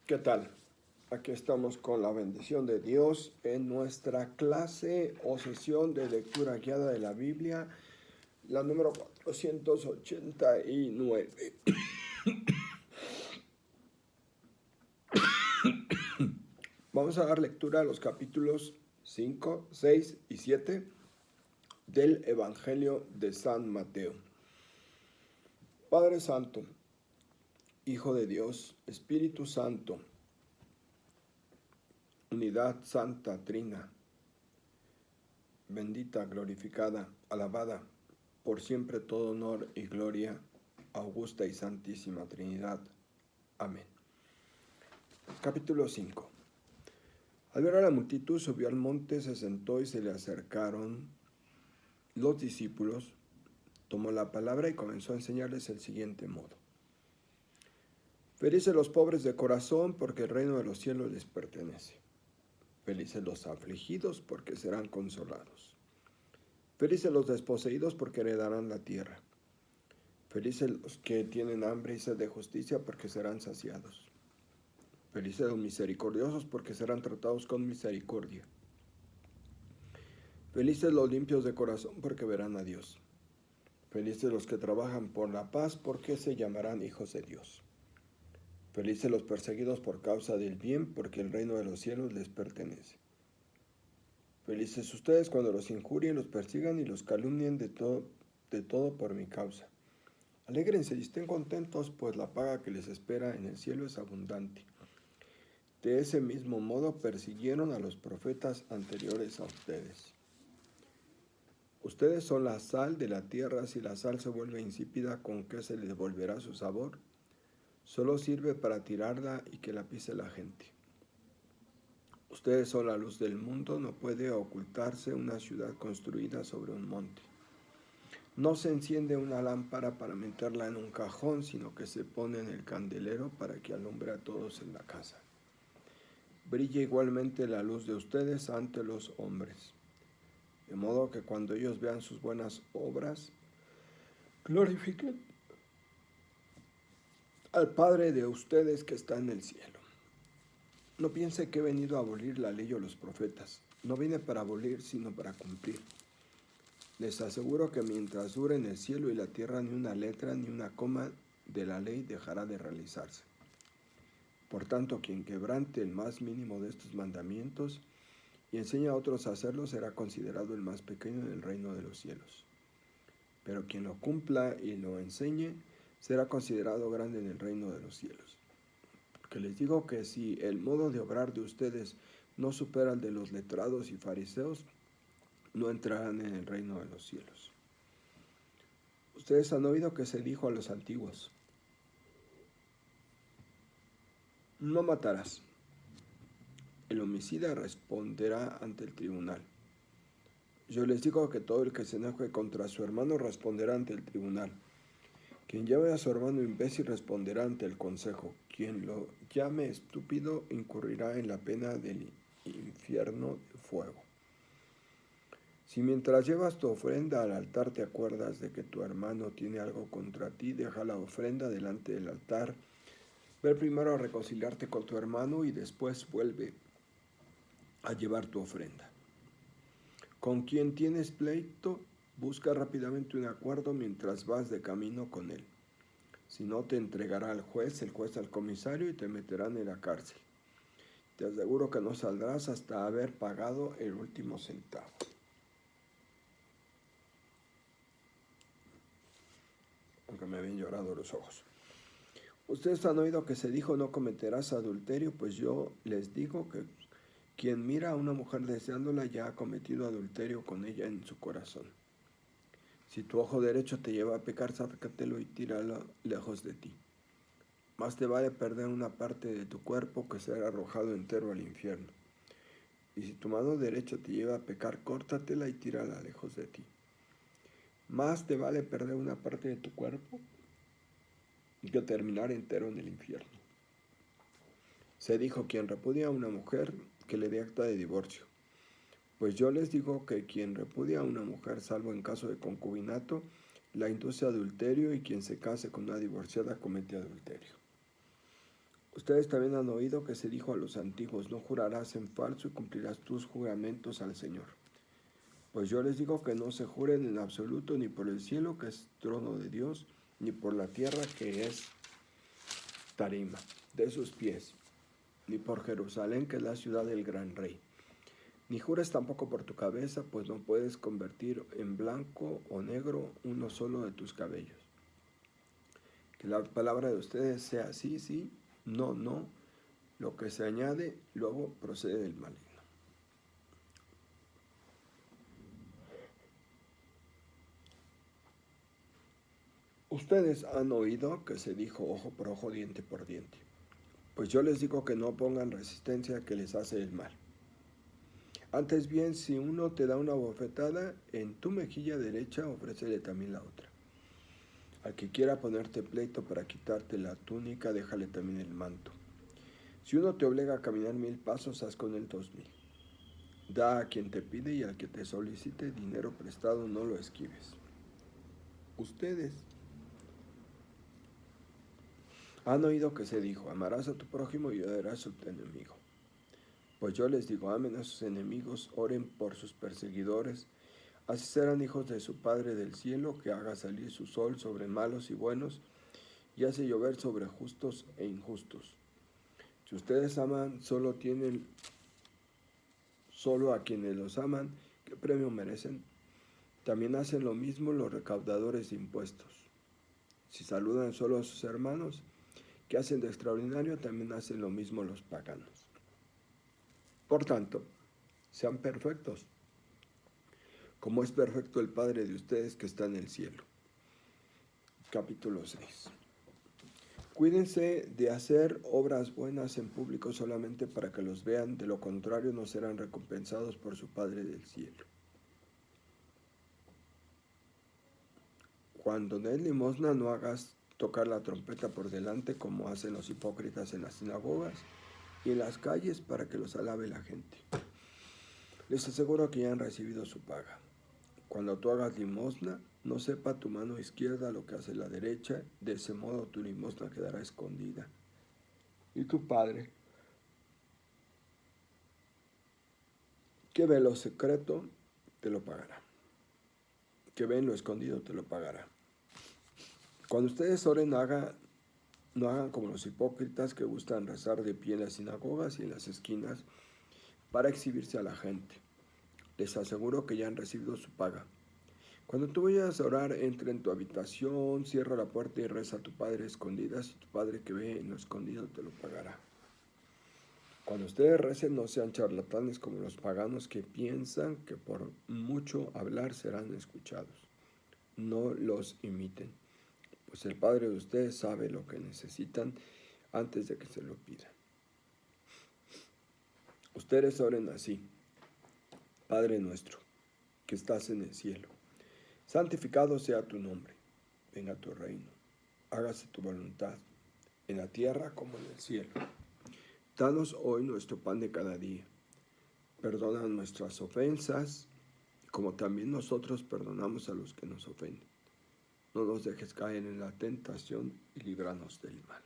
¿Qué tal? Aquí estamos con la bendición de Dios en nuestra clase o sesión de lectura guiada de la Biblia, la número 489. Vamos a dar lectura a los capítulos 5, 6 y 7 del Evangelio de San Mateo. Padre Santo, Hijo de Dios, Espíritu Santo, Unidad Santa Trina, bendita, glorificada, alabada, por siempre todo honor y gloria, augusta y santísima Trinidad. Amén. Capítulo 5. Al ver a la multitud, subió al monte, se sentó y se le acercaron los discípulos, tomó la palabra y comenzó a enseñarles el siguiente modo. Felices los pobres de corazón, porque el reino de los cielos les pertenece. Felices los afligidos, porque serán consolados. Felices los desposeídos, porque heredarán la tierra. Felices los que tienen hambre y sed de justicia, porque serán saciados. Felices los misericordiosos, porque serán tratados con misericordia. Felices los limpios de corazón, porque verán a Dios. Felices los que trabajan por la paz, porque se llamarán hijos de Dios. Felices los perseguidos por causa del bien, porque el reino de los cielos les pertenece. Felices ustedes cuando los injurien, los persigan y los calumnien de todo por mi causa. Alégrense y estén contentos, pues la paga que les espera en el cielo es abundante. De ese mismo modo persiguieron a los profetas anteriores a ustedes. Ustedes son la sal de la tierra. Si la sal se vuelve insípida, ¿con qué se le devolverá su sabor? Solo sirve para tirarla y que la pise la gente. Ustedes son la luz del mundo. No puede ocultarse una ciudad construida sobre un monte. No se enciende una lámpara para meterla en un cajón, sino que se pone en el candelero para que alumbre a todos en la casa. Brilla igualmente la luz de ustedes ante los hombres, de modo que cuando ellos vean sus buenas obras, glorifiquen al Padre de ustedes que está en el cielo. No piense que he venido a abolir la ley o los profetas. No vine para abolir, sino para cumplir. Les aseguro que mientras duren el cielo y la tierra, ni una letra ni una coma de la ley dejará de realizarse. Por tanto, quien quebrante el más mínimo de estos mandamientos y enseña a otros a hacerlo será considerado el más pequeño en el reino de los cielos. Pero quien lo cumpla y lo enseñe será considerado grande en el reino de los cielos. Porque les digo que si el modo de obrar de ustedes no supera el de los letrados y fariseos, no entrarán en el reino de los cielos. Ustedes han oído que se dijo a los antiguos: no matarás. El homicida responderá ante el tribunal. Yo les digo que todo el que se enoje contra su hermano responderá ante el tribunal. Quien llame a su hermano imbécil responderá ante el consejo. Quien lo llame estúpido incurrirá en la pena del infierno de fuego. Si mientras llevas tu ofrenda al altar te acuerdas de que tu hermano tiene algo contra ti, deja la ofrenda delante del altar. Ve primero a reconciliarte con tu hermano y después vuelve a llevar tu ofrenda. Con quien tienes pleito, busca rápidamente un acuerdo mientras vas de camino con él. Si no, te entregará al juez, el juez al comisario y te meterán en la cárcel. Te aseguro que no saldrás hasta haber pagado el último centavo. Aunque me habían llorado los ojos. Ustedes han oído que se dijo: no cometerás adulterio, pues yo les digo que quien mira a una mujer deseándola ya ha cometido adulterio con ella en su corazón. Si tu ojo derecho te lleva a pecar, sácatelo y tíralo lejos de ti. Más te vale perder una parte de tu cuerpo que ser arrojado entero al infierno. Y si tu mano derecha te lleva a pecar, córtatela y tírala lejos de ti. Más te vale perder una parte de tu cuerpo que terminar entero en el infierno. Se dijo: quien repudia a una mujer, que le dé acta de divorcio. Pues yo les digo que quien repudia a una mujer, salvo en caso de concubinato, la induce a adulterio, y quien se case con una divorciada comete adulterio. Ustedes también han oído que se dijo a los antiguos, no jurarás en falso y cumplirás tus juramentos al Señor. Pues yo les digo que no se juren en absoluto ni por el cielo, que es trono de Dios, ni por la tierra, que es tarima de sus pies, ni por Jerusalén, que es la ciudad del gran rey. Ni jures tampoco por tu cabeza, pues no puedes convertir en blanco o negro uno solo de tus cabellos. Que la palabra de ustedes sea sí, sí, no, no. Lo que se añade luego procede del maligno. Ustedes han oído que se dijo ojo por ojo, diente por diente. Pues yo les digo que no pongan resistencia que les hace el mal. Antes bien, si uno te da una bofetada en tu mejilla derecha, ofrécele también la otra. Al que quiera ponerte pleito para quitarte la túnica, déjale también el manto. Si uno te obliga a caminar 1000 pasos, haz con él 2000. Da a quien te pide y al que te solicite dinero prestado, no lo esquives. Ustedes han oído que se dijo, amarás a tu prójimo y odiarás a tu enemigo. Pues yo les digo, amen a sus enemigos, oren por sus perseguidores, así serán hijos de su Padre del cielo, que haga salir su sol sobre malos y buenos, y hace llover sobre justos e injustos. Si ustedes aman, solo a quienes los aman, ¿qué premio merecen? También hacen lo mismo los recaudadores de impuestos. Si saludan solo a sus hermanos, ¿qué hacen de extraordinario? También hacen lo mismo los paganos. Por tanto, sean perfectos, como es perfecto el Padre de ustedes que está en el cielo. Capítulo 6. Cuídense de hacer obras buenas en público solamente para que los vean, de lo contrario no serán recompensados por su Padre del cielo. Cuando des limosna, no hagas tocar la trompeta por delante como hacen los hipócritas en las sinagogas y en las calles para que los alabe la gente. Les aseguro que ya han recibido su paga. Cuando tú hagas limosna, no sepa tu mano izquierda lo que hace la derecha, de ese modo tu limosna quedará escondida. Y tu Padre, que ve lo secreto, te lo pagará. Que ve en lo escondido, te lo pagará. Cuando ustedes oren, no hagan como los hipócritas que gustan rezar de pie en las sinagogas y en las esquinas para exhibirse a la gente. Les aseguro que ya han recibido su paga. Cuando tú vayas a orar, entra en tu habitación, cierra la puerta y reza a tu Padre a escondidas, y tu Padre que ve en lo escondido te lo pagará. Cuando ustedes recen, no sean charlatanes como los paganos que piensan que por mucho hablar serán escuchados. No los imiten, pues el Padre de ustedes sabe lo que necesitan antes de que se lo pidan. Ustedes oren así: Padre nuestro, que estás en el cielo, santificado sea tu nombre, venga tu reino, hágase tu voluntad, en la tierra como en el cielo. Danos hoy nuestro pan de cada día. Perdona nuestras ofensas, como también nosotros perdonamos a los que nos ofenden. No nos dejes caer en la tentación y líbranos del mal.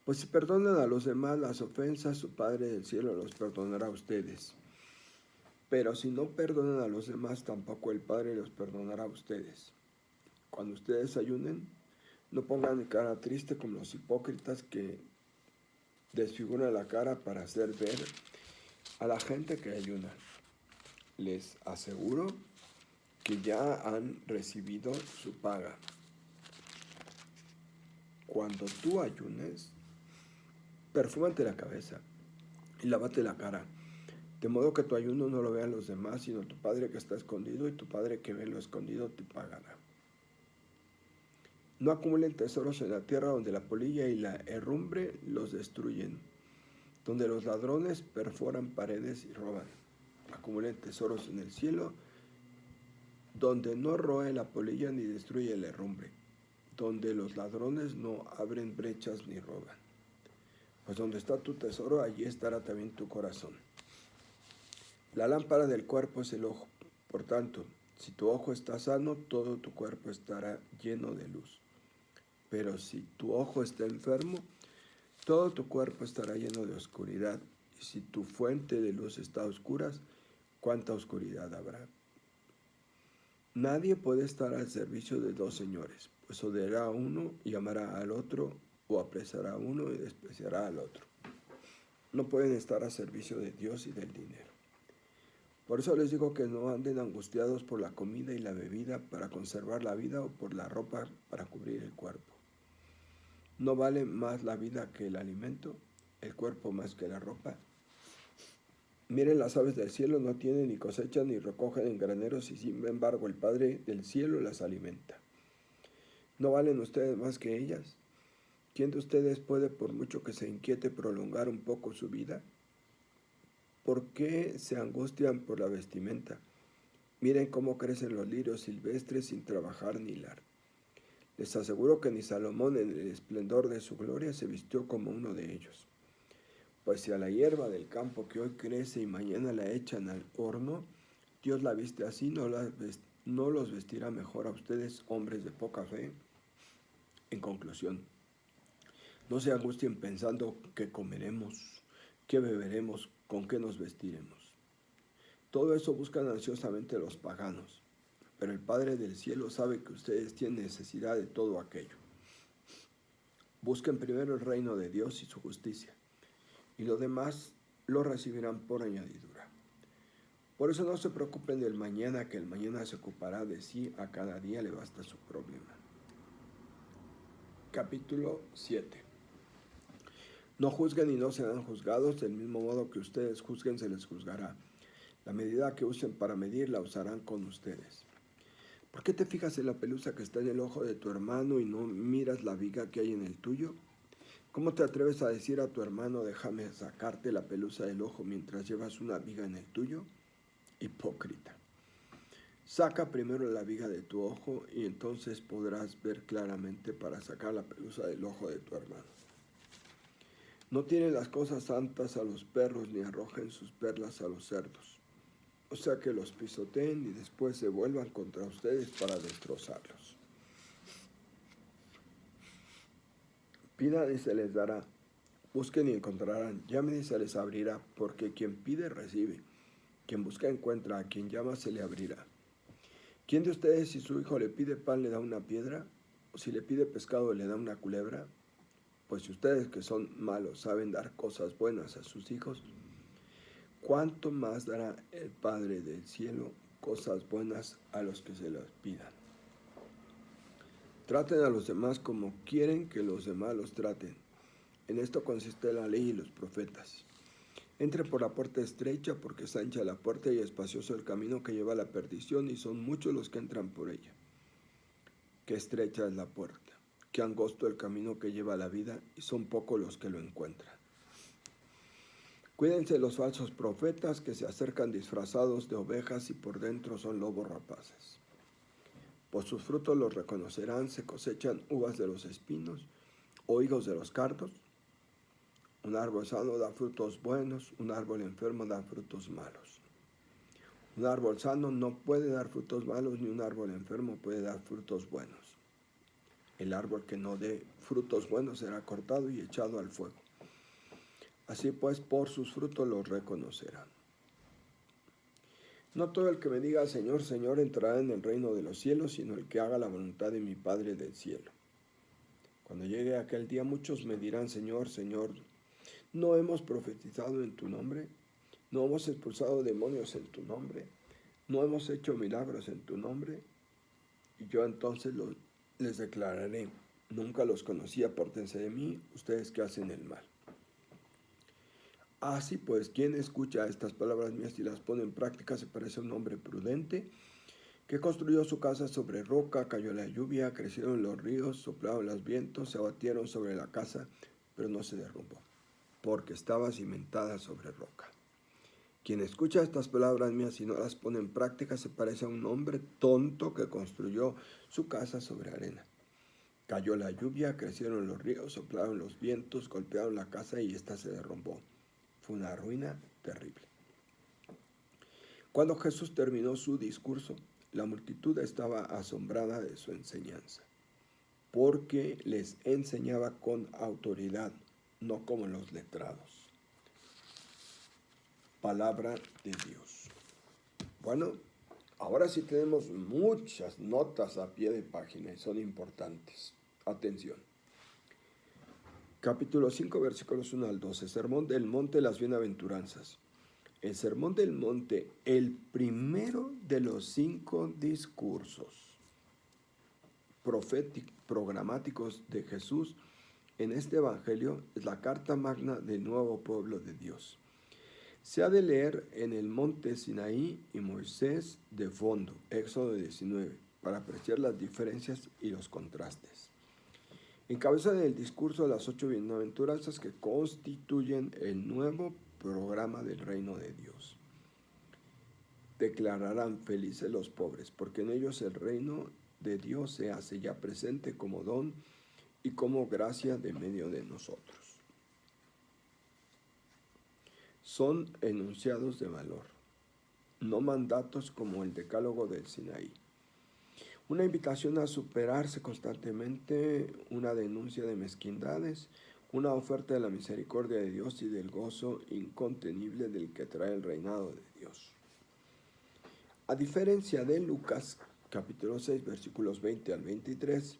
Pues si perdonan a los demás las ofensas, su Padre del cielo los perdonará a ustedes. Pero si no perdonan a los demás, tampoco el Padre los perdonará a ustedes. Cuando ustedes ayunen, no pongan cara triste como los hipócritas que desfiguran la cara para hacer ver a la gente que ayuna. Les aseguro que ya han recibido su paga. Cuando tú ayunes, perfúmate la cabeza y lávate la cara, de modo que tu ayuno no lo vean los demás, sino tu Padre que está escondido, y tu Padre que ve lo escondido te pagará. No acumulen tesoros en la tierra donde la polilla y la herrumbre los destruyen, donde los ladrones perforan paredes y roban. Acumulen tesoros en el cielo, donde no roe la polilla ni destruye la herrumbre, donde los ladrones no abren brechas ni roban. Pues donde está tu tesoro, allí estará también tu corazón. La lámpara del cuerpo es el ojo. Por tanto, si tu ojo está sano, todo tu cuerpo estará lleno de luz. Pero si tu ojo está enfermo, todo tu cuerpo estará lleno de oscuridad, y si tu fuente de luz está a oscuras, ¿cuánta oscuridad habrá? Nadie puede estar al servicio de dos señores, pues odiará a uno y amará al otro, o apreciará a uno y despreciará al otro. No pueden estar al servicio de Dios y del dinero. Por eso les digo que no anden angustiados por la comida y la bebida para conservar la vida, o por la ropa para cubrir el cuerpo. ¿No vale más la vida que el alimento, el cuerpo más que la ropa? Miren, las aves del cielo no tienen ni cosechan ni recogen en graneros, y sin embargo el Padre del cielo las alimenta. ¿No valen ustedes más que ellas? ¿Quién de ustedes puede, por mucho que se inquiete, prolongar un poco su vida? ¿Por qué se angustian por la vestimenta? Miren cómo crecen los lirios silvestres sin trabajar ni hilar. Les aseguro que ni Salomón en el esplendor de su gloria se vistió como uno de ellos. Pues si a la hierba del campo que hoy crece y mañana la echan al horno, Dios la viste así, ¿no los vestirá mejor a ustedes, hombres de poca fe? En conclusión, no se angustien pensando qué comeremos, qué beberemos, con qué nos vestiremos. Todo eso buscan ansiosamente los paganos, pero el Padre del cielo sabe que ustedes tienen necesidad de todo aquello. Busquen primero el reino de Dios y su justicia, y lo demás lo recibirán por añadidura. Por eso no se preocupen del mañana, que el mañana se ocupará de sí, a cada día le basta su problema. Capítulo 7. No juzguen y no serán juzgados, del mismo modo que ustedes juzguen se les juzgará. La medida que usen para medir la usarán con ustedes. ¿Por qué te fijas en la pelusa que está en el ojo de tu hermano y no miras la viga que hay en el tuyo? ¿Cómo te atreves a decir a tu hermano, déjame sacarte la pelusa del ojo mientras llevas una viga en el tuyo? Hipócrita. Saca primero la viga de tu ojo y entonces podrás ver claramente para sacar la pelusa del ojo de tu hermano. No tienen las cosas santas a los perros, ni arrojen sus perlas a los cerdos, o sea que los pisoteen y después se vuelvan contra ustedes para destrozarlos. Pidan y se les dará, busquen y encontrarán, llamen y se les abrirá, porque quien pide recibe, quien busca encuentra, a quien llama se le abrirá. ¿Quién de ustedes, si su hijo le pide pan, le da una piedra? ¿O si le pide pescado, le da una culebra? Pues si ustedes, que son malos, saben dar cosas buenas a sus hijos, ¿cuánto más dará el Padre del cielo cosas buenas a los que se las pidan? Traten a los demás como quieren que los demás los traten. En esto consiste la ley y los profetas. Entre por la puerta estrecha, porque es ancha la puerta y espacioso el camino que lleva a la perdición, y son muchos los que entran por ella. Qué estrecha es la puerta, qué angosto el camino que lleva a la vida, y son pocos los que lo encuentran. Cuídense los falsos profetas que se acercan disfrazados de ovejas y por dentro son lobos rapaces. Por sus frutos los reconocerán. ¿Se cosechan uvas de los espinos o higos de los cardos? Un árbol sano da frutos buenos, un árbol enfermo da frutos malos. Un árbol sano no puede dar frutos malos, ni un árbol enfermo puede dar frutos buenos. El árbol que no dé frutos buenos será cortado y echado al fuego. Así pues, por sus frutos los reconocerán. No todo el que me diga Señor, Señor entrará en el reino de los cielos, sino el que haga la voluntad de mi Padre del cielo. Cuando llegue aquel día, muchos me dirán, Señor, Señor, ¿no hemos profetizado en tu nombre? ¿No hemos expulsado demonios en tu nombre? ¿No hemos hecho milagros en tu nombre? Y yo entonces les declararé, nunca los conocí, apártense de mí, ustedes que hacen el mal. Así pues, quien escucha estas palabras mías y las pone en práctica se parece a un hombre prudente que construyó su casa sobre roca, cayó la lluvia, crecieron los ríos, soplaron los vientos, se abatieron sobre la casa, pero no se derrumbó, porque estaba cimentada sobre roca. Quien escucha estas palabras mías y no las pone en práctica se parece a un hombre tonto que construyó su casa sobre arena. Cayó la lluvia, crecieron los ríos, soplaron los vientos, golpearon la casa y ésta se derrumbó. Fue una ruina terrible. Cuando Jesús terminó su discurso, la multitud estaba asombrada de su enseñanza, porque les enseñaba con autoridad no como los letrados. Palabra de Dios. Bueno, ahora sí tenemos muchas notas a pie de página y son importantes. Atención. Capítulo 5, versículos 1 al 12. Sermón del Monte, las Bienaventuranzas. El Sermón del Monte, el primero de los 5 discursos programáticos de Jesús en este Evangelio, es la carta magna del nuevo pueblo de Dios. Se ha de leer en el monte Sinaí y Moisés de fondo, Éxodo 19, para apreciar las diferencias y los contrastes. Encabezan el discurso las 8 bienaventuranzas que constituyen el nuevo programa del reino de Dios. Declararán felices los pobres, porque en ellos el reino de Dios se hace ya presente como don y como gracia de medio de nosotros. Son enunciados de valor, no mandatos como el decálogo del Sinaí. Una invitación a superarse constantemente, una denuncia de mezquindades, una oferta de la misericordia de Dios y del gozo incontenible del que trae el reinado de Dios. A diferencia de Lucas, capítulo 6, versículos 20 al 23,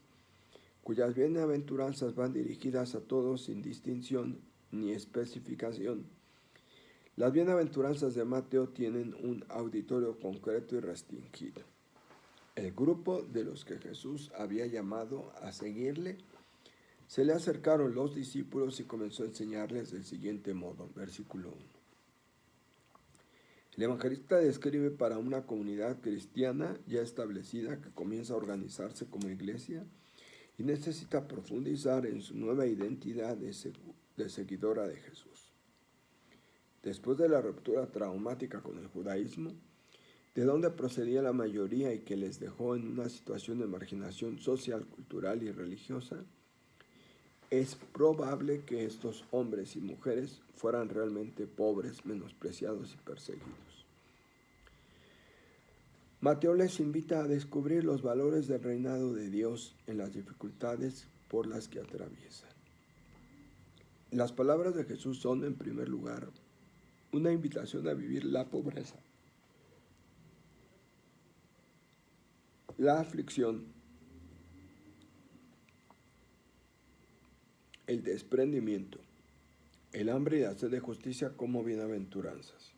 cuyas bienaventuranzas van dirigidas a todos sin distinción ni especificación, las bienaventuranzas de Mateo tienen un auditorio concreto y restringido. El grupo de los que Jesús había llamado a seguirle, se le acercaron los discípulos y comenzó a enseñarles del siguiente modo, versículo 1. El evangelista describe para una comunidad cristiana ya establecida que comienza a organizarse como iglesia y necesita profundizar en su nueva identidad de seguidora de Jesús. Después de la ruptura traumática con el judaísmo, de donde procedía la mayoría y que les dejó en una situación de marginación social, cultural y religiosa, es probable que estos hombres y mujeres fueran realmente pobres, menospreciados y perseguidos. Mateo les invita a descubrir los valores del reinado de Dios en las dificultades por las que atraviesan. Las palabras de Jesús son, en primer lugar, una invitación a vivir la pobreza, la aflicción, el desprendimiento, el hambre y la sed de justicia como bienaventuranzas.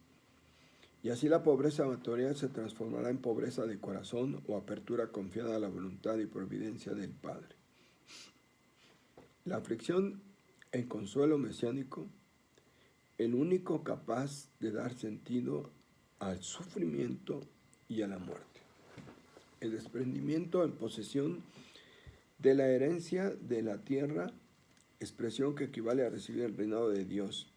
Y así la pobreza material se transformará en pobreza de corazón o apertura confiada a la voluntad y providencia del Padre. La aflicción en consuelo mesiánico, el único capaz de dar sentido al sufrimiento y a la muerte. El desprendimiento en posesión de la herencia de la tierra, expresión que equivale a recibir el reinado de Dios,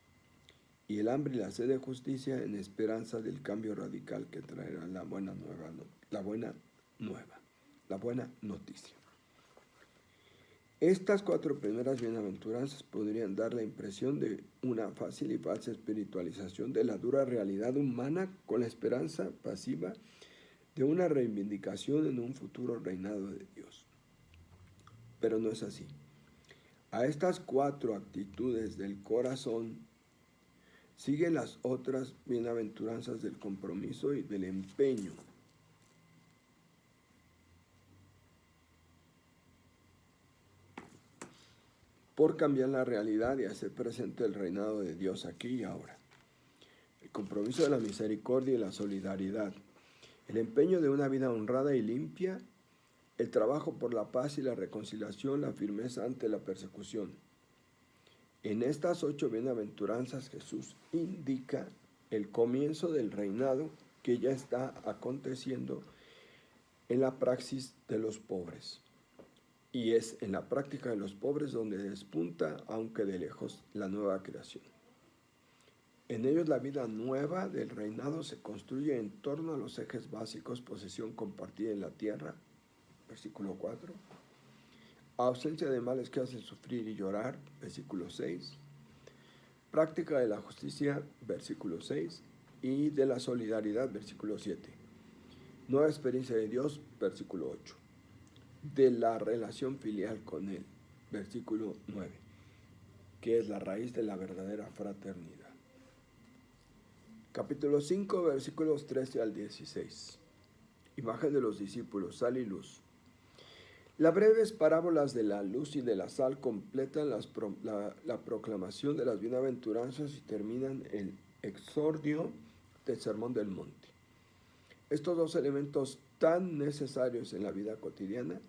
y el hambre y la sed de justicia en esperanza del cambio radical que traerá la buena noticia. Estas 4 primeras bienaventuranzas podrían dar la impresión de una fácil y falsa espiritualización de la dura realidad humana con la esperanza pasiva de una reivindicación en un futuro reinado de Dios. Pero no es así. A estas 4 actitudes del corazón siguen las otras bienaventuranzas del compromiso y del empeño. Por cambiar la realidad y hacer presente el reinado de Dios aquí y ahora. El compromiso de la misericordia y la solidaridad. El empeño de una vida honrada y limpia. El trabajo por la paz y la reconciliación, la firmeza ante la persecución. En estas 8 bienaventuranzas Jesús indica el comienzo del reinado que ya está aconteciendo en la praxis de los pobres. Y es en la práctica de los pobres donde despunta, aunque de lejos, la nueva creación. En ellos la vida nueva del reinado se construye en torno a los ejes básicos: posesión compartida en la tierra, versículo 4, ausencia de males que hacen sufrir y llorar, versículo 6, práctica de la justicia, versículo 6, y de la solidaridad, versículo 7, nueva experiencia de Dios, versículo 8, de la relación filial con Él, versículo 9. que es la raíz de la verdadera fraternidad. Capítulo 5, versículos 13 al 16. Imagen de los discípulos, sal y luz. Las breves parábolas de la luz y de la sal completan la proclamación de las bienaventuranzas y terminan el exordio del Sermón del Monte. Estos dos elementos tan necesarios en la vida cotidiana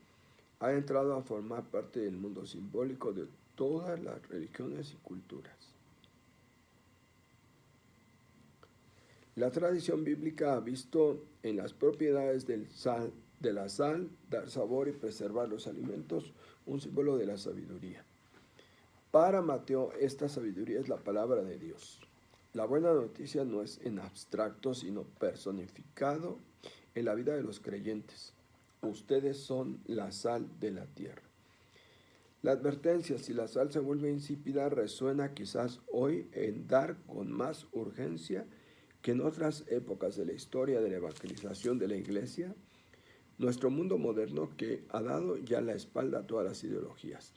han entrado a formar parte del mundo simbólico de todas las religiones y culturas. La tradición bíblica ha visto en las propiedades de la sal dar sabor y preservar los alimentos, un símbolo de la sabiduría. Para Mateo, esta sabiduría es la palabra de Dios. La buena noticia no es en abstracto, sino personificado en la vida de los creyentes. Ustedes son la sal de la tierra. La advertencia, si la sal se vuelve insípida, resuena quizás hoy en dar con más urgencia que en otras épocas de la historia de la evangelización de la Iglesia, nuestro mundo moderno que ha dado ya la espalda a todas las ideologías.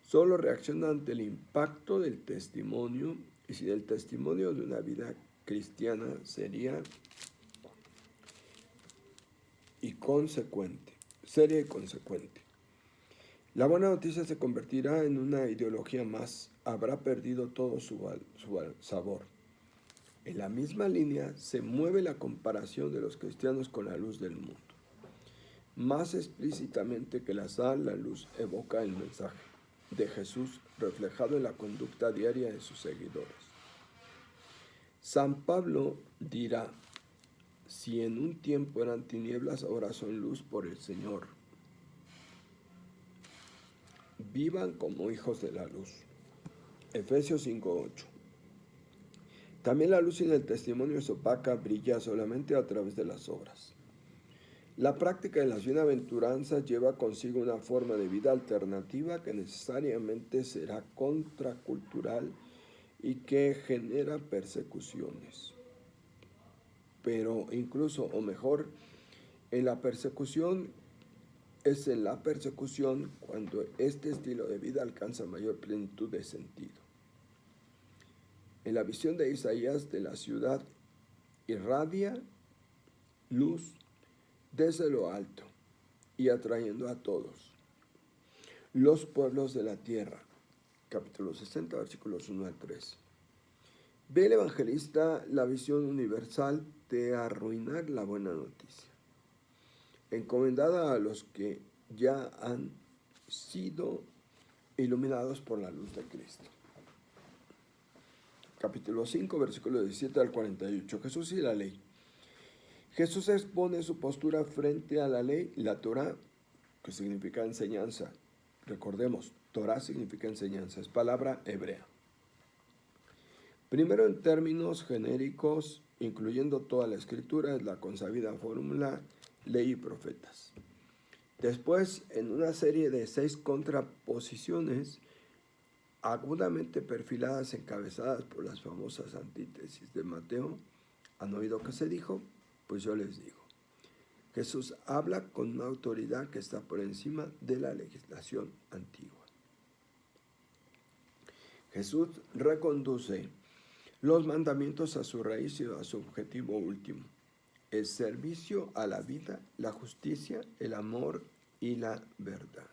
Solo reacciona ante el impacto del testimonio, y si el testimonio de una vida cristiana seria y consecuente. La buena noticia se convertirá en una ideología más, habrá perdido todo su sabor. En la misma línea se mueve la comparación de los cristianos con la luz del mundo. Más explícitamente que la sal, la luz evoca el mensaje de Jesús reflejado en la conducta diaria de sus seguidores. San Pablo dirá, si en un tiempo eran tinieblas, ahora son luz por el Señor. Vivan como hijos de la luz. Efesios 5:8. También la luz sin el testimonio es opaca, brilla solamente a través de las obras. La práctica de las bienaventuranzas lleva consigo una forma de vida alternativa que necesariamente será contracultural y que genera persecuciones. Pero incluso, o mejor, es en la persecución cuando este estilo de vida alcanza mayor plenitud de sentido. En la visión de Isaías de la ciudad irradia luz desde lo alto y atrayendo a todos los pueblos de la tierra. Capítulo 60, versículos 1 al 3. Ve el evangelista la visión universal de arruinar la buena noticia, encomendada a los que ya han sido iluminados por la luz de Cristo. Capítulo 5, versículos 17 al 48. Jesús y la ley. Jesús expone su postura frente a la ley, la Torá, que significa enseñanza. Recordemos, Torá significa enseñanza, es palabra hebrea. Primero en términos genéricos, incluyendo toda la escritura, es la consabida fórmula ley y profetas. Después, en una serie de 6 contraposiciones, agudamente perfiladas, encabezadas por las famosas antítesis de Mateo, ¿han oído qué se dijo? Pues yo les digo. Jesús habla con una autoridad que está por encima de la legislación antigua. Jesús reconduce los mandamientos a su raíz y a su objetivo último: el servicio a la vida, la justicia, el amor y la verdad.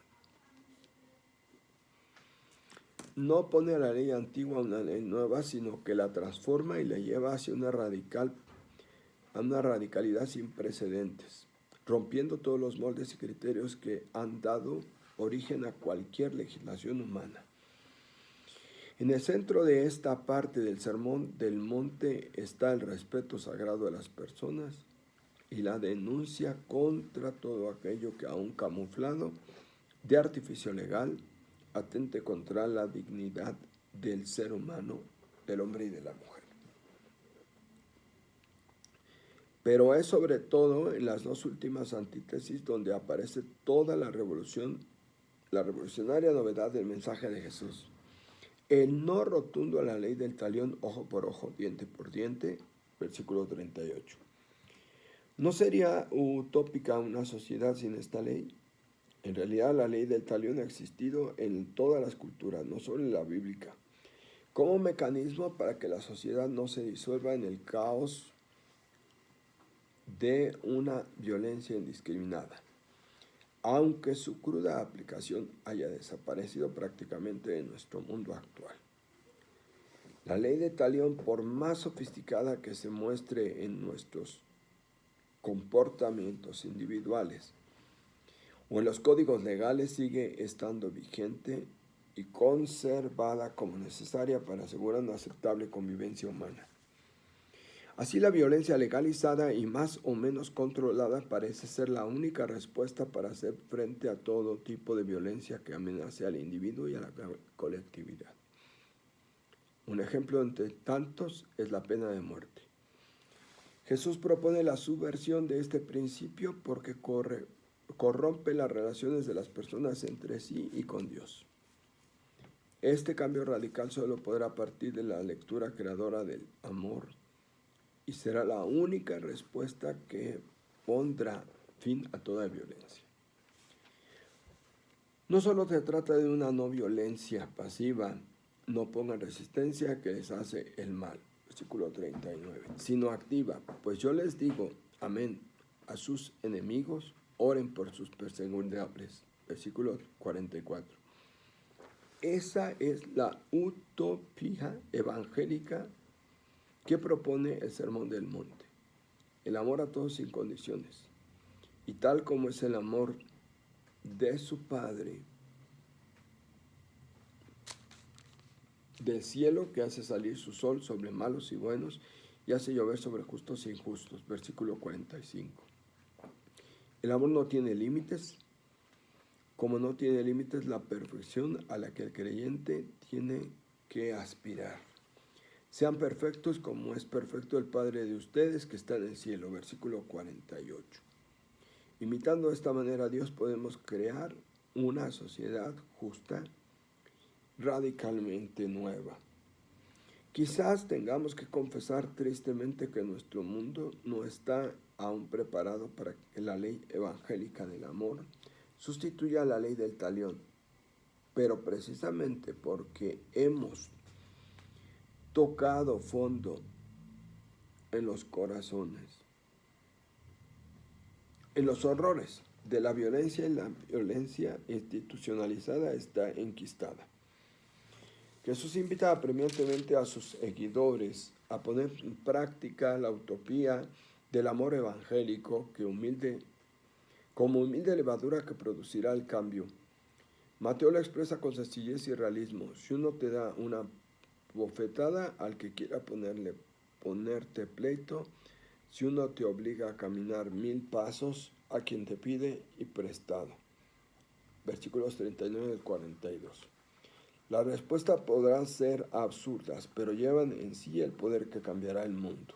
No pone a la ley antigua una ley nueva, sino que la transforma y la lleva hacia una radicalidad sin precedentes, rompiendo todos los moldes y criterios que han dado origen a cualquier legislación humana. En el centro de esta parte del Sermón del Monte está el respeto sagrado a las personas y la denuncia contra todo aquello que, aún camuflado de artificio legal, atente contra la dignidad del ser humano, del hombre y de la mujer. Pero es sobre todo en las 2 últimas antítesis donde aparece toda la revolucionaria novedad del mensaje de Jesús. El no rotundo a la ley del talión, ojo por ojo, diente por diente, versículo 38. ¿No sería utópica una sociedad sin esta ley? En realidad, la ley del talión ha existido en todas las culturas, no solo en la bíblica, como mecanismo para que la sociedad no se disuelva en el caos de una violencia indiscriminada, aunque su cruda aplicación haya desaparecido prácticamente de nuestro mundo actual. La ley de talión, por más sofisticada que se muestre en nuestros comportamientos individuales o en los códigos legales, sigue estando vigente y conservada como necesaria para asegurar una aceptable convivencia humana. Así, la violencia legalizada y más o menos controlada parece ser la única respuesta para hacer frente a todo tipo de violencia que amenace al individuo y a la colectividad. Un ejemplo entre tantos es la pena de muerte. Jesús propone la subversión de este principio porque corrompe las relaciones de las personas entre sí y con Dios. Este cambio radical solo podrá partir de la lectura creadora del amor y será la única respuesta que pondrá fin a toda violencia. No solo se trata de una no violencia pasiva, no pongan resistencia que les hace el mal, versículo 39, sino activa, pues yo les digo, amén, a sus enemigos, oren por sus perseguidores, versículo 44. Esa es la utopía evangélica que propone el Sermón del Monte, el amor a todos sin condiciones, y tal como es el amor de su Padre del cielo, que hace salir su sol sobre malos y buenos y hace llover sobre justos e injustos, versículo 45. El amor no tiene límites, como no tiene límites la perfección a la que el creyente tiene que aspirar. Sean perfectos como es perfecto el Padre de ustedes que está en el cielo, versículo 48. Imitando de esta manera a Dios podemos crear una sociedad justa, radicalmente nueva. Quizás tengamos que confesar tristemente que nuestro mundo no está aún preparado para que la ley evangélica del amor sustituya a la ley del talión, pero precisamente porque hemos tocado fondo en los corazones, en los horrores de la violencia, y la violencia institucionalizada está enquistada. Jesús invita apremiantemente a sus seguidores a poner en práctica la utopía del amor evangélico como humilde levadura que producirá el cambio. Mateo lo expresa con sencillez y realismo. Si uno te da una bofetada al que quiera ponerte pleito, si uno te obliga a caminar 1000 pasos a quien te pide y prestado. Versículos 39 al 42. Las respuestas podrán ser absurdas, pero llevan en sí el poder que cambiará el mundo.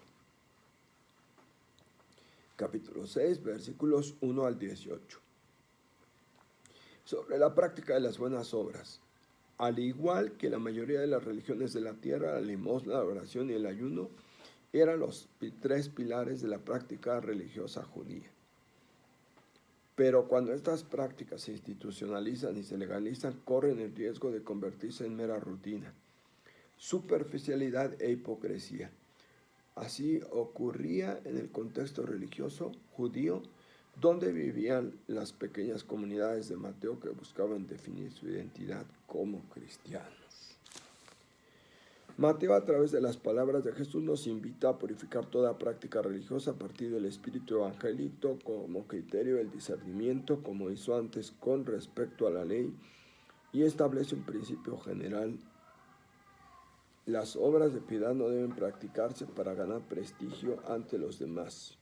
Capítulo 6, versículos 1 al 18. Sobre la práctica de las buenas obras. Al igual que la mayoría de las religiones de la tierra, la limosna, la oración y el ayuno eran los 3 pilares de la práctica religiosa judía. Pero cuando estas prácticas se institucionalizan y se legalizan, corren el riesgo de convertirse en mera rutina, superficialidad e hipocresía. Así ocurría en el contexto religioso judío, donde vivían las pequeñas comunidades de Mateo que buscaban definir su identidad como cristianos. Mateo, a través de las palabras de Jesús, nos invita a purificar toda práctica religiosa a partir del espíritu evangélico como criterio del discernimiento, como hizo antes con respecto a la ley, y establece un principio general. Las obras de piedad no deben practicarse para ganar prestigio ante los demás,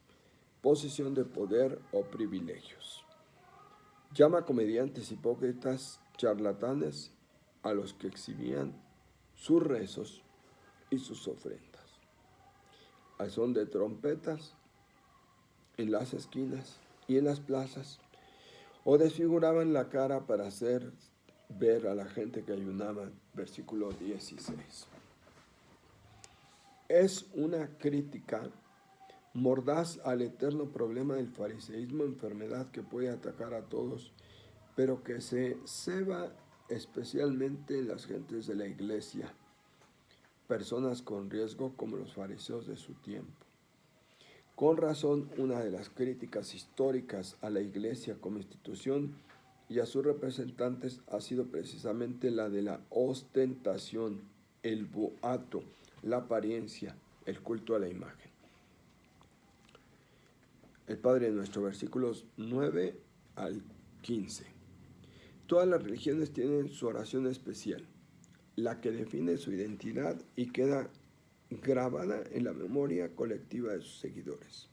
posición de poder o privilegios. Llama comediantes, hipócritas, charlatanes a los que exhibían sus rezos y sus ofrendas, al son de trompetas, en las esquinas y en las plazas, o desfiguraban la cara para hacer ver a la gente que ayunaban. Versículo 16. Es una crítica mordaz al eterno problema del fariseísmo, enfermedad que puede atacar a todos pero que se ceba especialmente en las gentes de la iglesia, personas con riesgo como los fariseos de su tiempo. Con razón, una de las críticas históricas a la iglesia como institución y a sus representantes ha sido precisamente la de la ostentación, el boato, la apariencia, el culto a la imagen. El Padre Nuestro, versículos 9 al 15. Todas las religiones tienen su oración especial, la que define su identidad y queda grabada en la memoria colectiva de sus seguidores.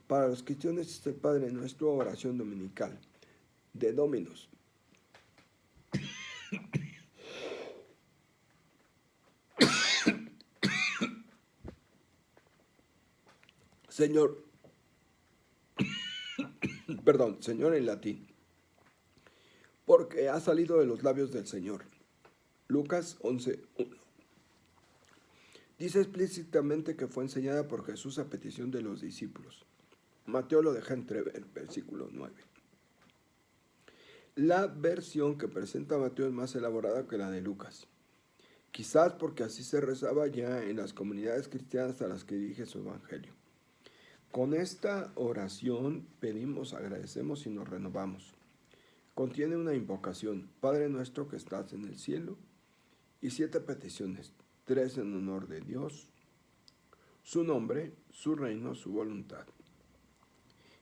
Para los cristianos es el Padre Nuestro, oración dominical, de Dominus. Señor, Señor en latín, porque ha salido de los labios del Señor. Lucas 11:1. Dice explícitamente que fue enseñada por Jesús a petición de los discípulos. Mateo lo deja entrever, versículo 9. La versión que presenta Mateo es más elaborada que la de Lucas. Quizás porque así se rezaba ya en las comunidades cristianas a las que dirige su evangelio. Con esta oración pedimos, agradecemos y nos renovamos. Contiene una invocación, Padre nuestro que estás en el cielo, y 7 peticiones, 3 en honor de Dios, su nombre, su reino, su voluntad.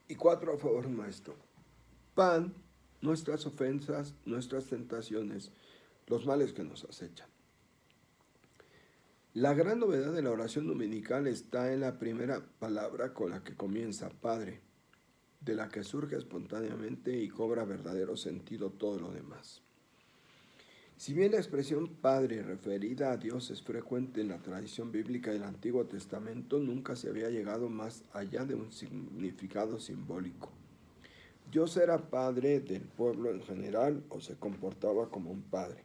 Y 4 a favor nuestro, pan, nuestras ofensas, nuestras tentaciones, los males que nos acechan. La gran novedad de la oración dominical está en la primera palabra con la que comienza, Padre, de la que surge espontáneamente y cobra verdadero sentido todo lo demás. Si bien la expresión Padre referida a Dios es frecuente en la tradición bíblica del Antiguo Testamento, nunca se había llegado más allá de un significado simbólico. Dios era padre del pueblo en general o se comportaba como un padre.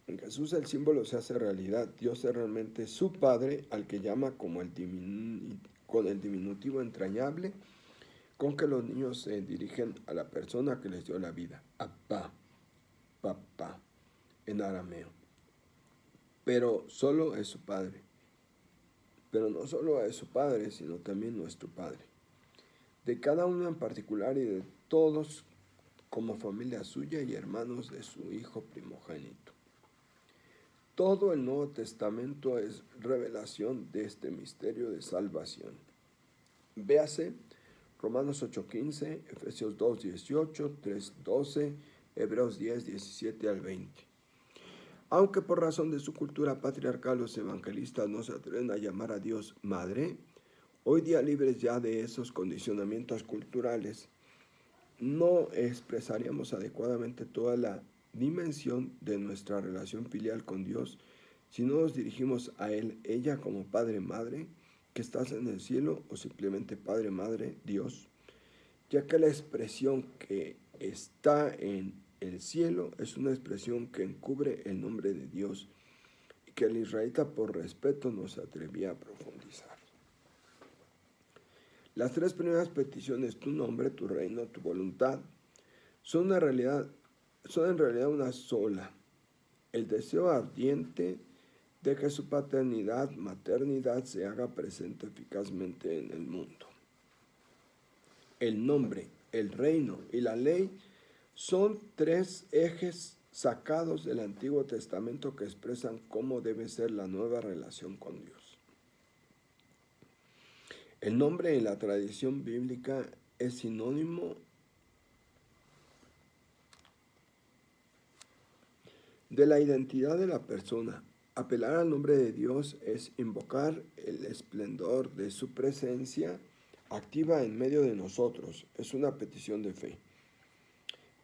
En Jesús el símbolo se hace realidad. Dios es realmente su Padre, al que llama con el diminutivo entrañable con que los niños se dirigen a la persona que les dio la vida. Abba, papá, en arameo. Pero solo es su Padre. Pero no solo es su Padre, sino también nuestro Padre. De cada uno en particular y de todos como familia suya y hermanos de su Hijo primogénito. Todo el Nuevo Testamento es revelación de este misterio de salvación. Véase Romanos 8:15, Efesios 2:18, 3:12, Hebreos 10:17 al 20. Aunque por razón de su cultura patriarcal los evangelistas no se atreven a llamar a Dios Madre, hoy día libres ya de esos condicionamientos culturales, no expresaríamos adecuadamente toda la dimensión de nuestra relación filial con Dios si no nos dirigimos a Él, ella como Padre Madre, que estás en el cielo, o simplemente Padre Madre, Dios, ya que la expresión que está en el cielo es una expresión que encubre el nombre de Dios y que el israelita por respeto no se atrevía a profundizar. Las 3 primeras peticiones, tu nombre, tu reino, tu voluntad, son en realidad una sola. El deseo ardiente de que su paternidad, maternidad se haga presente eficazmente en el mundo. El nombre, el reino y la ley son 3 ejes sacados del Antiguo Testamento que expresan cómo debe ser la nueva relación con Dios. El nombre en la tradición bíblica es sinónimo de la identidad de la persona. Apelar al nombre de Dios es invocar el esplendor de su presencia activa en medio de nosotros. Es una petición de fe.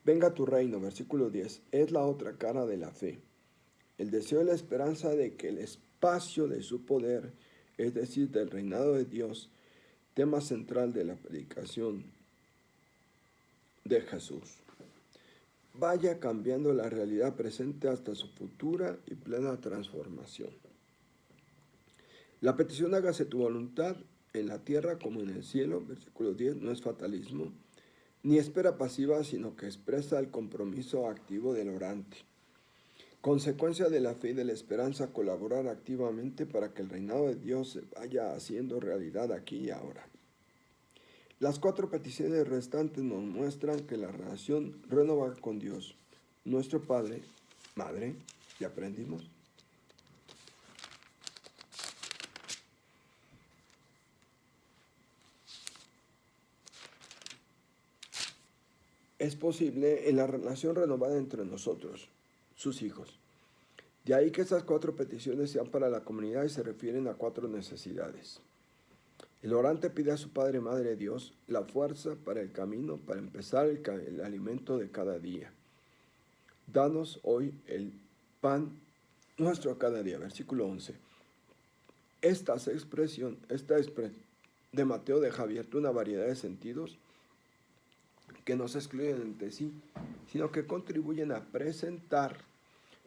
Venga tu reino, versículo 10, es la otra cara de la fe. El deseo y la esperanza de que el espacio de su poder, es decir, del reinado de Dios, tema central de la predicación de Jesús, vaya cambiando la realidad presente hasta su futura y plena transformación. La petición hágase tu voluntad en la tierra como en el cielo, versículo 10, no es fatalismo. ni espera pasiva, sino que expresa el compromiso activo del orante. Consecuencia de la fe y de la esperanza, colaborar activamente para que el reinado de Dios se vaya haciendo realidad aquí y ahora. Las 4 peticiones restantes nos muestran que la relación renovada con Dios, nuestro Padre, Madre, ¿ya aprendimos? Es posible en la relación renovada entre nosotros, sus hijos. De ahí que estas 4 peticiones sean para la comunidad y se refieren a 4 necesidades. El orante pide a su Padre, Madre Dios, la fuerza para el camino, para empezar el alimento de cada día. Danos hoy el pan nuestro cada día. Versículo 11. Esta expresión de Mateo deja abierta una variedad de sentidos que no se excluyen entre sí, sino que contribuyen a presentar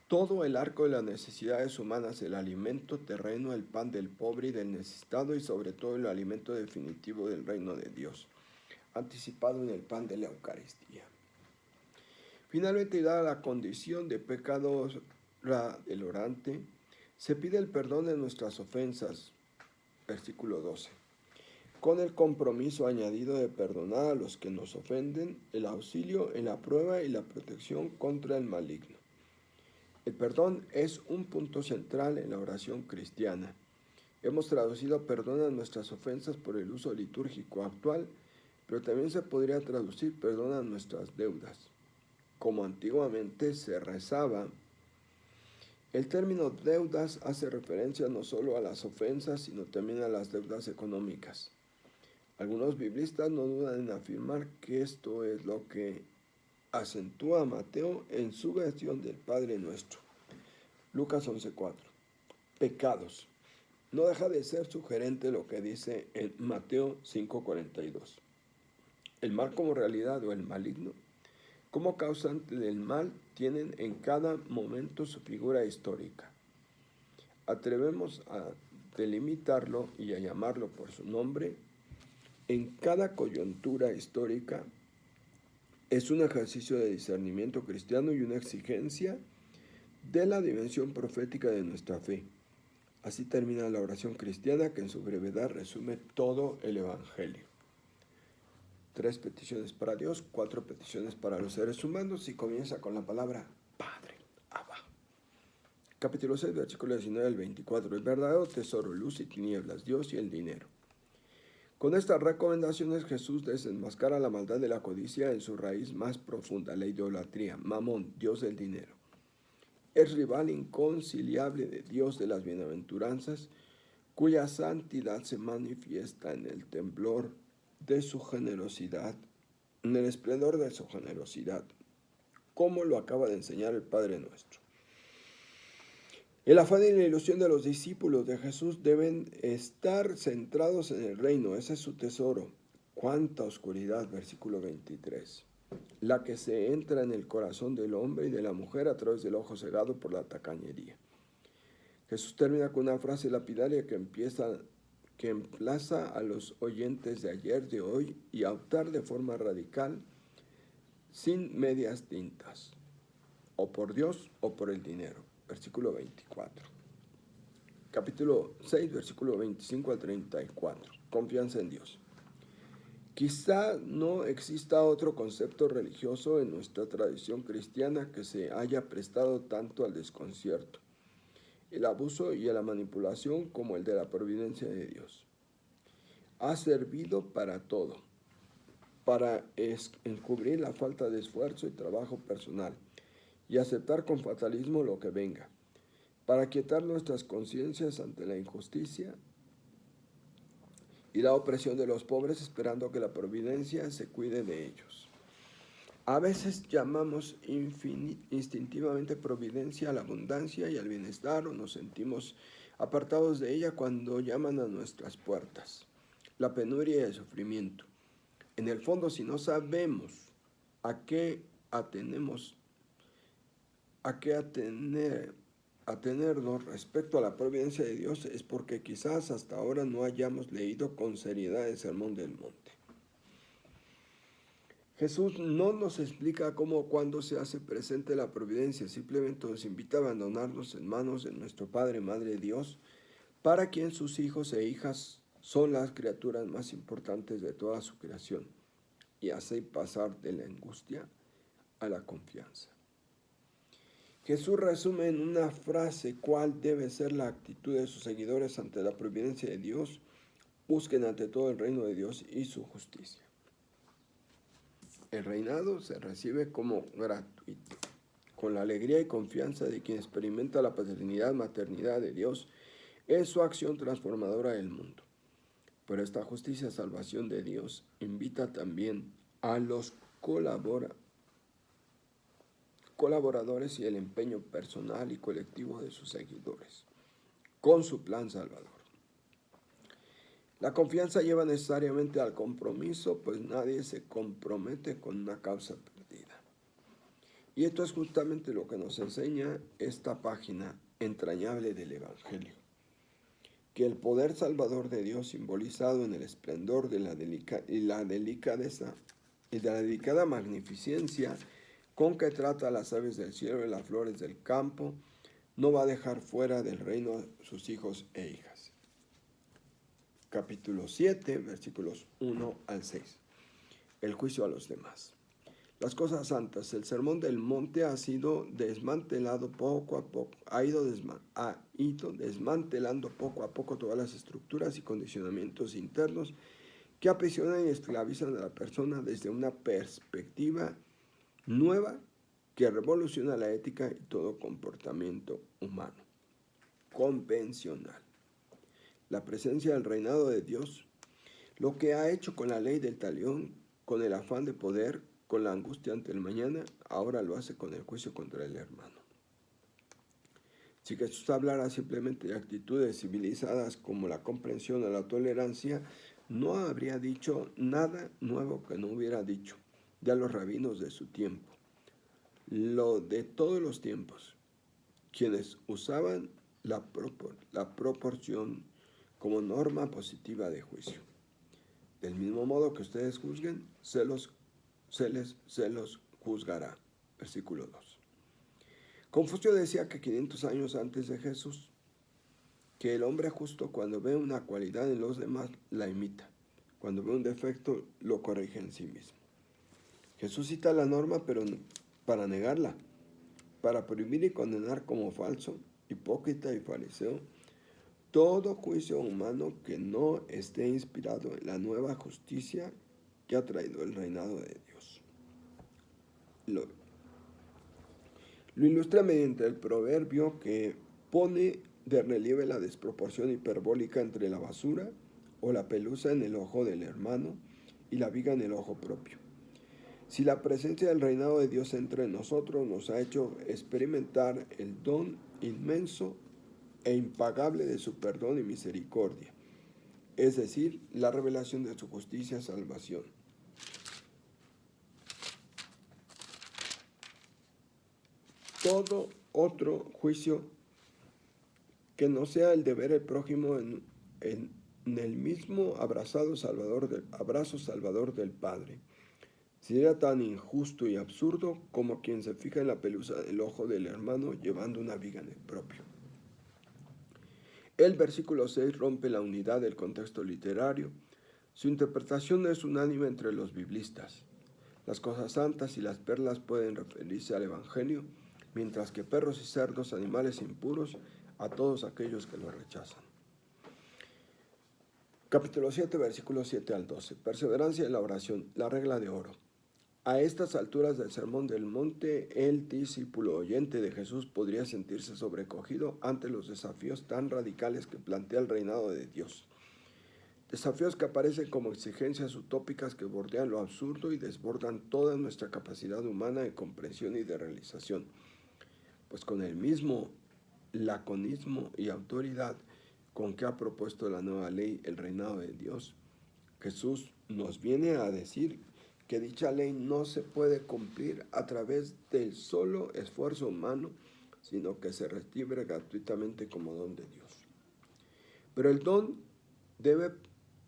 todo el arco de las necesidades humanas, el alimento terreno, el pan del pobre y del necesitado y sobre todo el alimento definitivo del reino de Dios, anticipado en el pan de la Eucaristía. Finalmente, dada la condición de pecado del orante, se pide el perdón de nuestras ofensas, versículo 12, con el compromiso añadido de perdonar a los que nos ofenden, el auxilio en la prueba y la protección contra el maligno. El perdón es un punto central en la oración cristiana. Hemos traducido perdona nuestras ofensas por el uso litúrgico actual, pero también se podría traducir perdona nuestras deudas. Como antiguamente se rezaba, el término deudas hace referencia no solo a las ofensas, sino también a las deudas económicas. Algunos biblistas no dudan en afirmar que esto es lo que acentúa Mateo en su versión del Padre Nuestro. Lucas 11:4. Pecados. No deja de ser sugerente lo que dice en Mateo 5:42. El mal como realidad o el maligno como causante del mal tienen en cada momento su figura histórica. Atrevemos a delimitarlo y a llamarlo por su nombre. En cada coyuntura histórica es un ejercicio de discernimiento cristiano y una exigencia de la dimensión profética de nuestra fe. Así termina la oración cristiana que en su brevedad resume todo el Evangelio. 3 peticiones para Dios, 4 peticiones para los seres humanos y comienza con la palabra Padre, Abba. Capítulo 6, versículo 19 al 24. El verdadero tesoro, luz y tinieblas, Dios y el dinero. Con estas recomendaciones Jesús desenmascara la maldad de la codicia en su raíz más profunda, la idolatría, Mamón, Dios del dinero. Es rival inconciliable de Dios de las bienaventuranzas, cuya santidad se manifiesta en el temblor de su generosidad, en el esplendor de su generosidad, como lo acaba de enseñar el Padre Nuestro. El afán y la ilusión de los discípulos de Jesús deben estar centrados en el reino, ese es su tesoro. ¡Cuánta oscuridad! Versículo 23. La que se entra en el corazón del hombre y de la mujer a través del ojo cegado por la tacañería. Jesús termina con una frase lapidaria que emplaza a los oyentes de ayer, de hoy, y a optar de forma radical, sin medias tintas, o por Dios o por el dinero. Versículo 24. Capítulo 6, versículo 25 al 34. Confianza en Dios. Quizá no exista otro concepto religioso en nuestra tradición cristiana que se haya prestado tanto al desconcierto, el abuso y a la manipulación como el de la providencia de Dios. Ha servido para todo, para encubrir la falta de esfuerzo y trabajo personal y aceptar con fatalismo lo que venga, para quietar nuestras conciencias ante la injusticia y la opresión de los pobres, esperando que la providencia se cuide de ellos. A veces llamamos instintivamente providencia a la abundancia y al bienestar, o nos sentimos apartados de ella cuando llaman a nuestras puertas, la penuria y el sufrimiento. En el fondo, si no sabemos a qué atenernos respecto a la providencia de Dios, es porque quizás hasta ahora no hayamos leído con seriedad el Sermón del Monte. Jesús no nos explica cómo o cuándo se hace presente la providencia, simplemente nos invita a abandonarnos en manos de nuestro Padre, Madre Dios, para quien sus hijos e hijas son las criaturas más importantes de toda su creación, y así pasar de la angustia a la confianza. Jesús resume en una frase cuál debe ser la actitud de sus seguidores ante la providencia de Dios. Busquen ante todo el reino de Dios y su justicia. El reinado se recibe como gratuito, con la alegría y confianza de quien experimenta la paternidad, maternidad de Dios en su acción transformadora del mundo. Pero esta justicia, salvación de Dios, invita también a los colaboradores y el empeño personal y colectivo de sus seguidores, con su plan salvador. La confianza lleva necesariamente al compromiso, pues nadie se compromete con una causa perdida. Y esto es justamente lo que nos enseña esta página entrañable del Evangelio, que el poder salvador de Dios, simbolizado en el esplendor de la delicadeza y de la delicada magnificencia con que trata a las aves del cielo y las flores del campo, no va a dejar fuera del reino a sus hijos e hijas. Capítulo 7, versículos 1 al 6. El juicio a los demás. Las cosas santas. El sermón del monte ha sido desmantelado poco a poco. Ha ido desmantelando poco a poco todas las estructuras y condicionamientos internos que aprisionan y esclavizan a la persona desde una perspectiva nueva que revoluciona la ética y todo comportamiento humano convencional. La presencia del reinado de Dios, lo que ha hecho con la ley del talión, con el afán de poder, con la angustia ante el mañana, ahora lo hace con el juicio contra el hermano. Si Jesús hablara simplemente de actitudes civilizadas como la comprensión o la tolerancia, no habría dicho nada nuevo que no hubiera dicho ya los rabinos de su tiempo, lo de todos los tiempos, quienes usaban la proporción como norma positiva de juicio. Del mismo modo que ustedes juzguen, se los juzgará. Versículo 2. Confucio decía que 500 años antes de Jesús, que el hombre justo cuando ve una cualidad en los demás la imita, cuando ve un defecto lo corrige en sí mismo. Jesús cita la norma pero para negarla, para prohibir y condenar como falso, hipócrita y fariseo todo juicio humano que no esté inspirado en la nueva justicia que ha traído el reinado de Dios. Lo ilustra mediante el proverbio que pone de relieve la desproporción hiperbólica entre la basura o la pelusa en el ojo del hermano y la viga en el ojo propio. Si la presencia del reinado de Dios entre nosotros nos ha hecho experimentar el don inmenso e impagable de su perdón y misericordia, es decir, la revelación de su justicia y salvación. Todo otro juicio que no sea el de ver al prójimo en el mismo abrazo salvador del Padre sería tan injusto y absurdo como quien se fija en la pelusa del ojo del hermano llevando una viga en el propio. El versículo 6 rompe la unidad del contexto literario. Su interpretación no es unánime entre los biblistas. Las cosas santas y las perlas pueden referirse al Evangelio, mientras que perros y cerdos, animales impuros, a todos aquellos que lo rechazan. Capítulo 7, versículos 7 al 12. Perseverancia en la oración, la regla de oro. A estas alturas del Sermón del Monte, el discípulo oyente de Jesús podría sentirse sobrecogido ante los desafíos tan radicales que plantea el reinado de Dios. Desafíos que aparecen como exigencias utópicas que bordean lo absurdo y desbordan toda nuestra capacidad humana de comprensión y de realización. Pues con el mismo laconismo y autoridad con que ha propuesto la nueva ley, el reinado de Dios, Jesús nos viene a decir que dicha ley no se puede cumplir a través del solo esfuerzo humano, sino que se recibe gratuitamente como don de Dios. Pero al don debe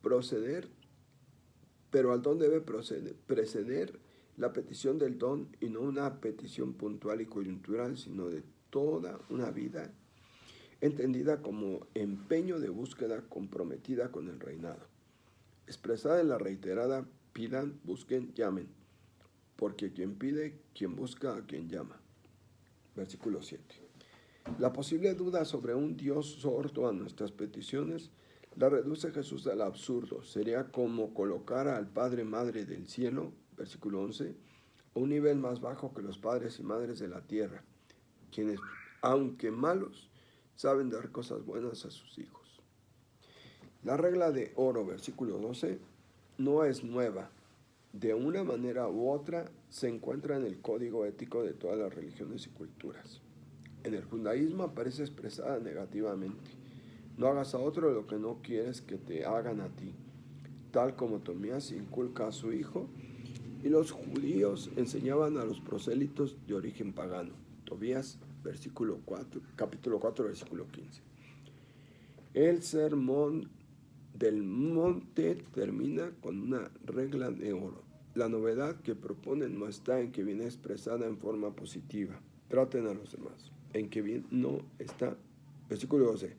preceder la petición del don, y no una petición puntual y coyuntural, sino de toda una vida entendida como empeño de búsqueda comprometida con el reinado, expresada en la reiterada pidan, busquen, llamen, porque quien pide, quien busca, a quien llama. Versículo 7. La posible duda sobre un Dios sordo a nuestras peticiones la reduce Jesús al absurdo. Sería como colocar al Padre Madre del cielo, versículo 11, a un nivel más bajo que los padres y madres de la tierra, quienes, aunque malos, saben dar cosas buenas a sus hijos. La regla de oro, versículo 12, no es nueva. De una manera u otra se encuentra en el código ético de todas las religiones y culturas. En el judaísmo aparece expresada negativamente. No hagas a otro lo que no quieres que te hagan a ti, tal como Tobías inculca a su hijo, y los judíos enseñaban a los prosélitos de origen pagano. Tobías, capítulo 4, versículo 15. El sermón del monte termina con una regla de oro. La novedad que proponen no está en que viene expresada en forma positiva. Traten a los demás. En que bien no está. Versículo 12.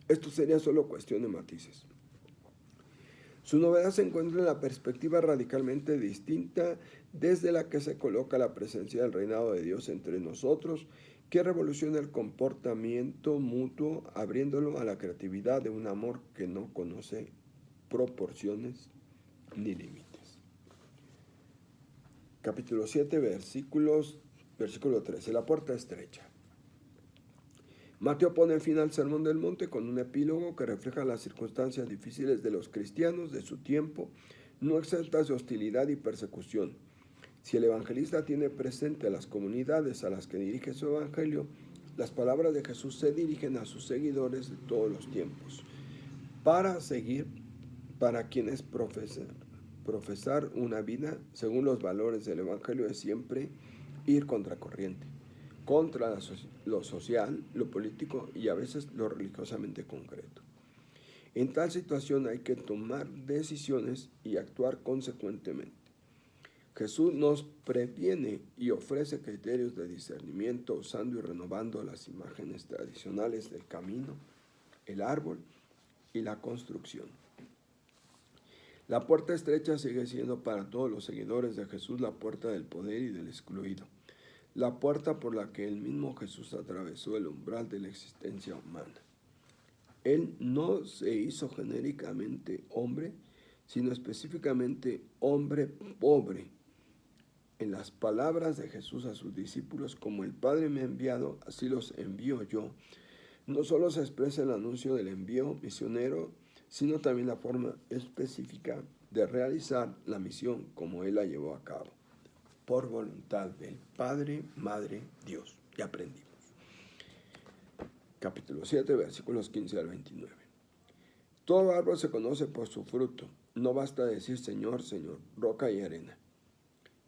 Esto sería solo cuestión de matices. Su novedad se encuentra en la perspectiva radicalmente distinta desde la que se coloca la presencia del reinado de Dios entre nosotros, que revoluciona el comportamiento mutuo, abriéndolo a la creatividad de un amor que no conoce proporciones ni límites. Capítulo 7, versículo 13. La puerta estrecha. Mateo pone fin al Sermón del Monte con un epílogo que refleja las circunstancias difíciles de los cristianos de su tiempo, no exentas de hostilidad y persecución. Si el evangelista tiene presente a las comunidades a las que dirige su evangelio, las palabras de Jesús se dirigen a sus seguidores de todos los tiempos. Para quienes profesar una vida según los valores del evangelio es siempre ir contracorriente, contra lo social, lo político y a veces lo religiosamente concreto. En tal situación hay que tomar decisiones y actuar consecuentemente. Jesús nos previene y ofrece criterios de discernimiento usando y renovando las imágenes tradicionales del camino, el árbol y la construcción. La puerta estrecha sigue siendo para todos los seguidores de Jesús la puerta del poder y del excluido, la puerta por la que el mismo Jesús atravesó el umbral de la existencia humana. Él no se hizo genéricamente hombre, sino específicamente hombre pobre. En las palabras de Jesús a sus discípulos, como el Padre me ha enviado, así los envío yo. No solo se expresa el anuncio del envío misionero, sino también la forma específica de realizar la misión como Él la llevó a cabo, por voluntad del Padre, Madre, Dios. Ya aprendimos. Capítulo 7, versículos 15 al 29. Todo árbol se conoce por su fruto. No basta decir Señor, Señor, roca y arena.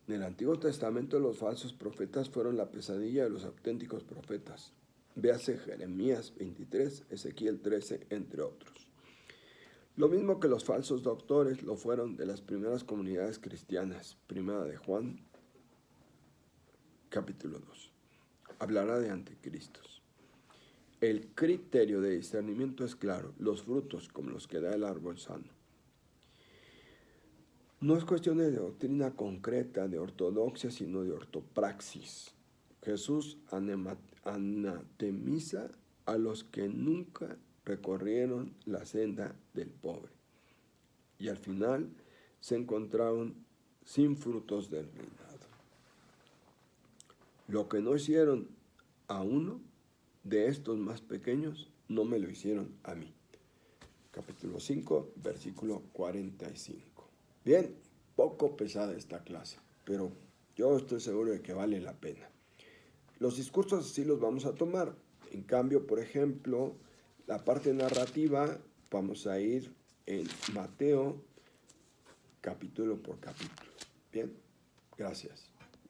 En el Antiguo Testamento los falsos profetas fueron la pesadilla de los auténticos profetas. Véase Jeremías 23, Ezequiel 13, entre otros. Lo mismo que los falsos doctores lo fueron de las primeras comunidades cristianas. Primera de Juan, capítulo 2. Hablará de anticristos. El criterio de discernimiento es claro, los frutos como los que da el árbol sano. No es cuestión de doctrina concreta, de ortodoxia, sino de ortopraxis. Jesús anatemiza a los que nunca recorrieron la senda del pobre y al final se encontraron sin frutos del reinado. Lo que no hicieron a uno de estos más pequeños, no me lo hicieron a mí. Capítulo 5, versículo 45. Bien, poco pesada esta clase, pero yo estoy seguro de que vale la pena. Los discursos sí los vamos a tomar. En cambio, por ejemplo, la parte narrativa vamos a ir en Mateo capítulo por capítulo. Bien, gracias.